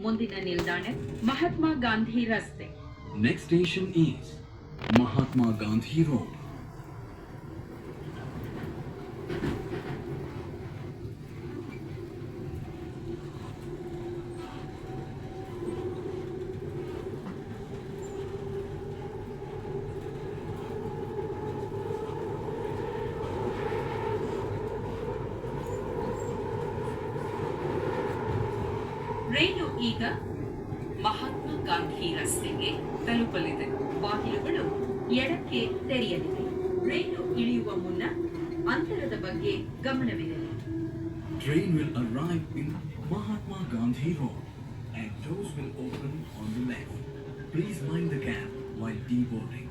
ಮುಂದಿನ ನಿಲ್ದಾಣ ಮಹಾತ್ಮ ಗಾಂಧಿ ರಸ್ತೆ. Next station is Mahatma Gandhi Road. ರೈಲು ಈಗ ಮಹಾತ್ಮ ಗಾಂಧಿ ರಸ್ತೆಗೆ ತಲುಪಲಿದೆ. ಬಾಗಿಲುಗಳು ಎಡಕ್ಕೆ ತೆರೆಯಲಿವೆ. ರೈಲು ಇಳಿಯುವ ಮುನ್ನ ಅಂತರದ ಬಗ್ಗೆ ಗಮನವಿರಲಿ. Train will arrive in Mahatma Gandhi Road and doors will open on the left. Please mind the gap while deboarding.